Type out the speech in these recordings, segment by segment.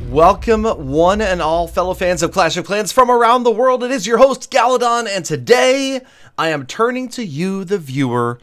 Welcome, one and all fellow fans of Clash of Clans from around the world. It is your host, Galadon, and today I am turning to you, the viewer,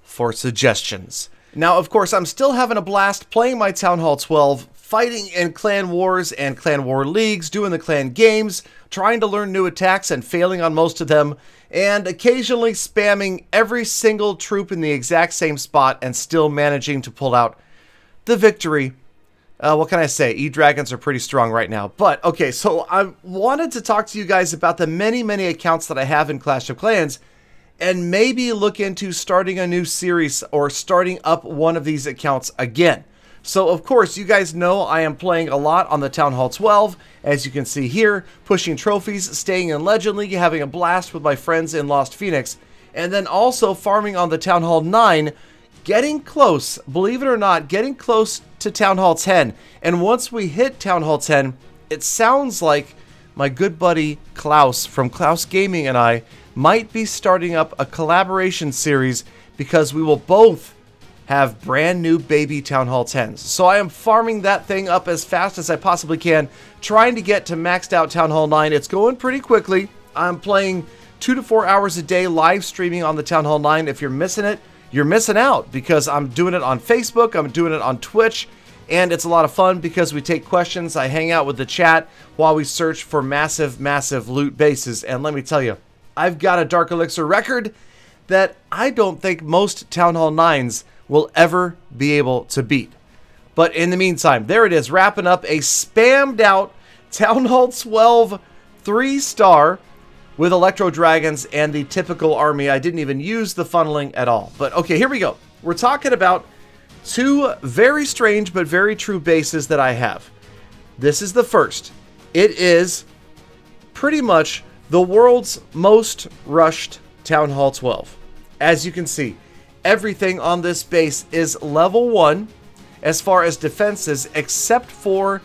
for suggestions. Now, of course, I'm still having a blast playing my Town Hall 12, fighting in clan wars and clan war leagues, doing the clan games, trying to learn new attacks and failing on most of them, and occasionally spamming every single troop in the exact same spot and still managing to pull out the victory. What can I say? E-Dragons are pretty strong right now. But, okay, so I wanted to talk to you guys about the many accounts that I have in Clash of Clans and maybe look into starting a new series or starting up one of these accounts again. So, of course, you guys know I am playing a lot on the Town Hall 12, as you can see here, pushing trophies, staying in Legend League, having a blast with my friends in Lost Phoenix, and then also farming on the Town Hall 9, getting close, believe it or not, getting close to Town Hall 10. And once we hit Town Hall 10, it sounds like my good buddy Klaus from Klaus Gaming and I might be starting up a collaboration series because we will both have brand new baby Town Hall 10s. So I am farming that thing up as fast as I possibly can, trying to get to maxed out Town Hall 9. It's going pretty quickly. I'm playing 2 to 4 hours a day live streaming on the Town Hall 9. If you're missing it, you're missing out because I'm doing it on Facebook, I'm doing it on Twitch, and it's a lot of fun because we take questions, I hang out with the chat while we search for massive loot bases. And let me tell you, I've got a Dark Elixir record that I don't think most Town Hall 9s will ever be able to beat. But in the meantime, there it is, wrapping up a spammed out Town Hall 12 3-star with Electro Dragons and the typical army. I didn't even use the funneling at all. But okay, here we go. We're talking about two very strange but very true bases that I have. This is the first. It is pretty much the world's most rushed Town Hall 12. As you can see, everything on this base is level 1 as far as defenses, except for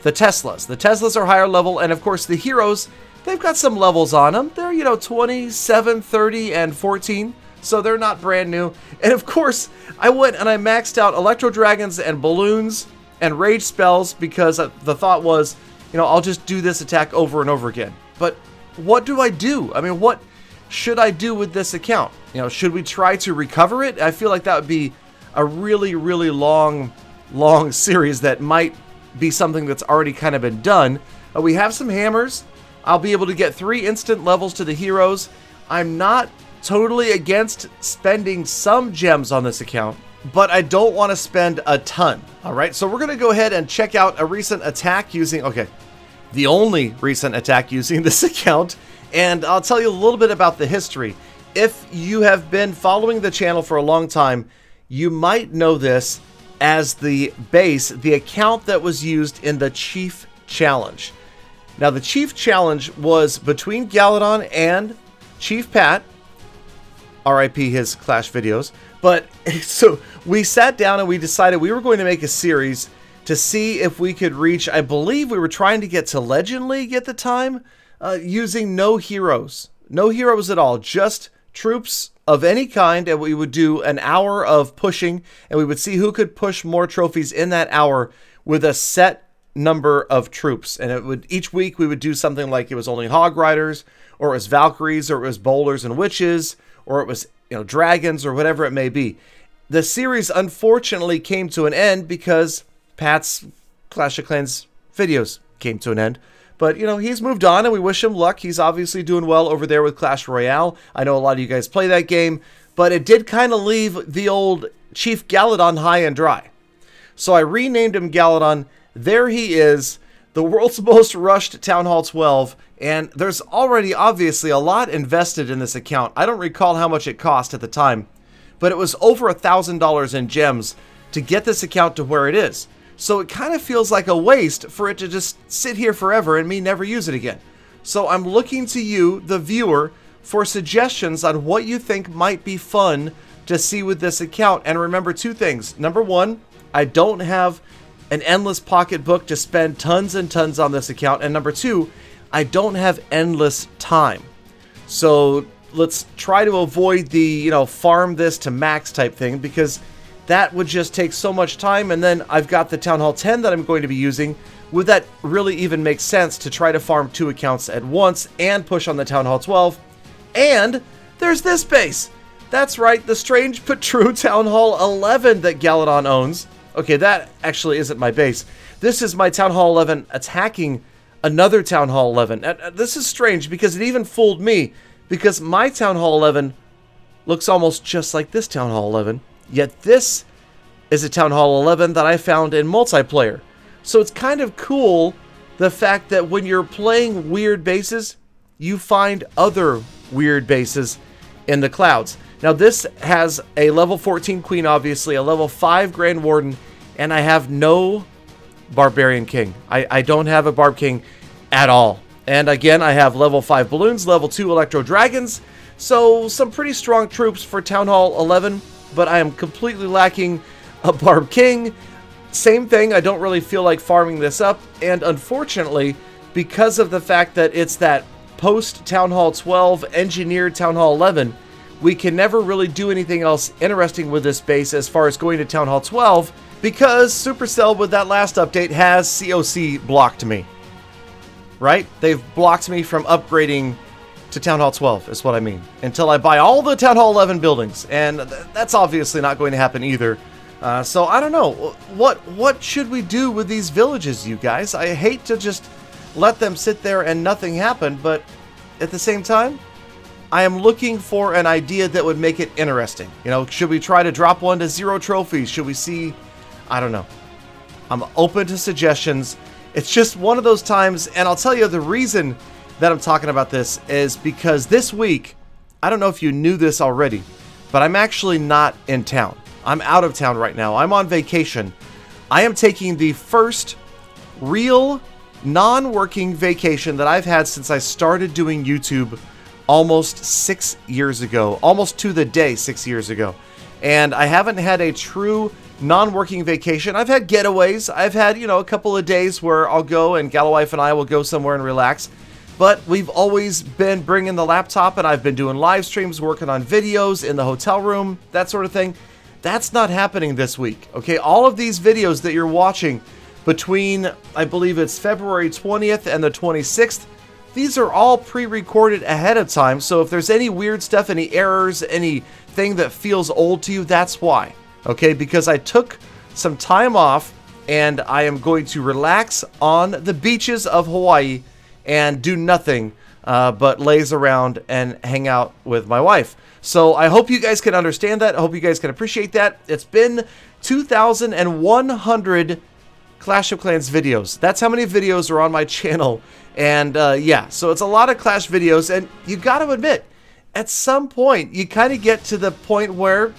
the Teslas. The Teslas are higher level, and of course the heroes, they've got some levels on them. They're, 27, 30, and 14. So they're not brand new. And of course, I went and I maxed out Electro Dragons and Balloons and Rage Spells because the thought was, I'll just do this attack over and over again. But what do I do? I mean, what should I do with this account? Should we try to recover it? I feel like that would be a really long series that might be something that's already kind of been done. We have some hammers. I'll be able to get 3 instant levels to the heroes. I'm not totally against spending some gems on this account, but I don't want to spend a ton. All right, so we're going to go ahead and check out a recent attack using, the only recent attack using this account, and I'll tell you a little bit about the history. If you have been following the channel for a long time, you might know this as the base, the account that was used in the Chief Challenge. Now, the Chief Challenge was between Galadon and Chief Pat, RIP his Clash videos, but so we sat down and we decided we were going to make a series to see if we could reach, I believe we were trying to get to Legend League at the time, using no heroes at all, just troops of any kind, and we would do an hour of pushing, and we would see who could push more trophies in that hour with a set number of troops. And it would, each week we would do something like it was only Hog Riders, or it was Valkyries, or it was Bowlers and Witches, or it was dragons, or whatever it may be. The series unfortunately came to an end because Pat's Clash of Clans videos came to an end. But he's moved on and we wish him luck. He's obviously doing well over there with Clash Royale. I know a lot of you guys play that game, but it did kind of leave the old Chief Galadon high and dry. So I renamed him Galadon. There he is, the world's most rushed Town Hall 12, and there's already obviously a lot invested in this account. I don't recall how much it cost at the time, but it was over $1,000 in gems to get this account to where it is. So it kind of feels like a waste for it to just sit here forever and me never use it again. So I'm looking to you, the viewer, for suggestions on what you think might be fun to see with this account. And remember 2 things. Number 1, I don't have an endless pocketbook to spend tons and tons on this account. And number 2, I don't have endless time. So let's try to avoid the, farm this to max type thing, because that would just take so much time. And then I've got the Town Hall 10 that I'm going to be using. Would that really even make sense to try to farm 2 accounts at once and push on the Town Hall 12? And there's this base. That's right, the strange but true Town Hall 11 that Galadon owns. Okay, that actually isn't my base. This is my Town Hall 11 attacking another Town Hall 11. This is strange because it even fooled me, because my Town Hall 11 looks almost just like this Town Hall 11, yet this is a Town Hall 11 that I found in multiplayer. So it's kind of cool, the fact that when you're playing weird bases, you find other weird bases in the clouds. Now this has a level 14 Queen, obviously, a level 5 Grand Warden, and I have no Barbarian King. I don't have a Barb King at all. And again, I have level 5 Balloons, level 2 Electro Dragons, so some pretty strong troops for Town Hall 11, but I am completely lacking a Barb King. Same thing, I don't really feel like farming this up, and unfortunately, because of the fact that it's that post Town Hall 12 engineered Town Hall 11, we can never really do anything else interesting with this base as far as going to Town Hall 12, because Supercell with that last update has COC blocked me. Right? They've blocked me from upgrading to Town Hall 12, is what I mean, until I buy all the Town Hall 11 buildings, and that's obviously not going to happen either. So I don't know, what should we do with these villages, you guys? I hate to just let them sit there and nothing happen, but at the same time, I am looking for an idea that would make it interesting. You know, should we try to drop one to 0 trophies? Should we see, I don't know. I'm open to suggestions. It's just one of those times, and I'll tell you the reason that I'm talking about this is because this week, I don't know if you knew this already, but I'm actually not in town. I'm out of town right now. I'm on vacation. I am taking the first real non-working vacation that I've had since I started doing YouTube almost 6 years ago, almost to the day 6 years ago. And I haven't had a true non-working vacation. I've had getaways. I've had, you know, a couple of days where I'll go and Galawife and I will go somewhere and relax. But we've always been bringing the laptop, and I've been doing live streams, working on videos in the hotel room, that sort of thing. That's not happening this week, okay? All of these videos that you're watching between, I believe it's February 20th and the 26th, these are all pre-recorded ahead of time, so if there's any weird stuff, any errors, anything that feels old to you, that's why, okay? Because I took some time off, and I am going to relax on the beaches of Hawaii and do nothing but laze around and hang out with my wife. So I hope you guys can understand that. I hope you guys can appreciate that. It's been 2,100 Clash of Clans videos. That's how many videos are on my channel. And yeah, so it's a lot of Clash videos. And you got to admit, at some point, you kind of get to the point where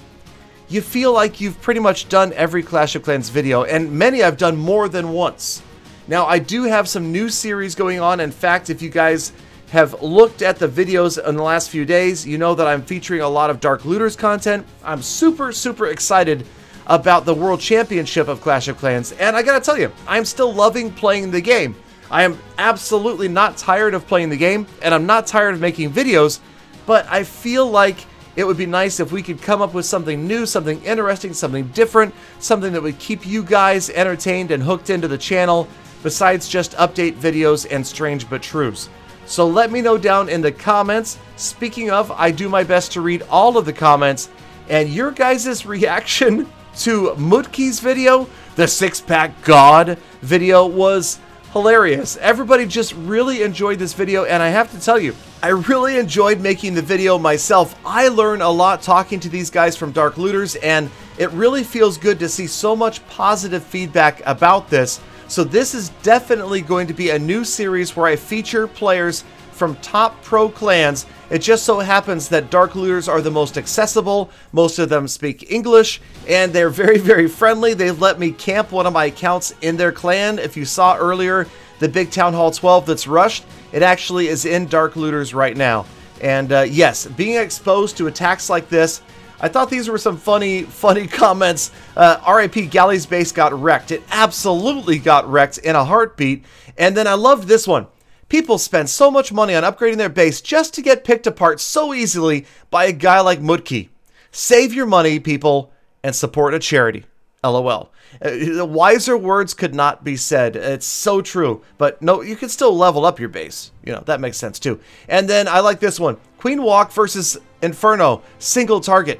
you feel like you've pretty much done every Clash of Clans video. And many I've done more than once. Now, I do have some new series going on. In fact, if you guys have looked at the videos in the last few days, you know that I'm featuring a lot of Dark Looters content. I'm super, super excited about the World Championship of Clash of Clans, and I gotta tell you, I'm still loving playing the game. I am absolutely not tired of playing the game, and I'm not tired of making videos, but I feel like it would be nice if we could come up with something new, something interesting, something different, something that would keep you guys entertained and hooked into the channel, besides just update videos and Strange But Trues. So let me know down in the comments. Speaking of, I do my best to read all of the comments, and your guys' reaction to Mutki's video, the six-pack god video, was hilarious. Everybody just really enjoyed this video, and I have to tell you, I really enjoyed making the video myself. I learn a lot talking to these guys from Dark Looters, and it really feels good to see so much positive feedback about this. So this is definitely going to be a new series where I feature players from top pro clans. It just so happens that Dark Looters are the most accessible. Most of them speak English, and they're very, very friendly. They've let me camp one of my accounts in their clan. If you saw earlier the big Town Hall 12 that's rushed, it actually is in Dark Looters right now. And yes, being exposed to attacks like this, I thought these were some funny comments. RIP Galley's base got wrecked. It absolutely got wrecked in a heartbeat. And then I loved this one. People spend so much money on upgrading their base just to get picked apart so easily by a guy like Mutki. Save your money, people, and support a charity. LOL. Wiser words could not be said. It's so true. But no, you can still level up your base. You know, that makes sense too. And then I like this one. Queen Walk versus Inferno. Single target.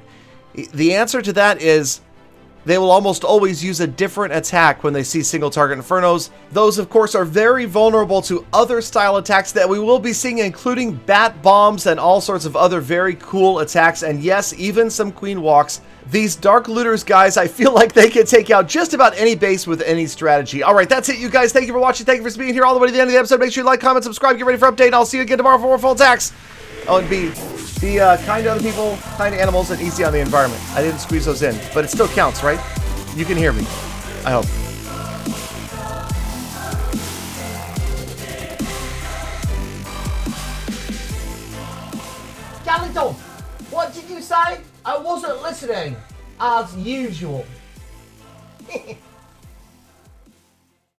The answer to that is they will almost always use a different attack when they see single target Infernos. Those, of course, are very vulnerable to other style attacks that we will be seeing, including bat bombs and all sorts of other very cool attacks. And yes, even some Queen Walks. These Dark Looters, guys, I feel like they can take out just about any base with any strategy. All right, that's it, you guys. Thank you for watching. Thank you for being here all the way to the end of the episode. Make sure you like, comment, subscribe, get ready for update. I'll see you again tomorrow for more full attacks. Oh, and be kind to other people, kind to animals, and easy on the environment. I didn't squeeze those in, but it still counts, right? You can hear me. I hope. Galadon, what did you say? I wasn't listening, as usual.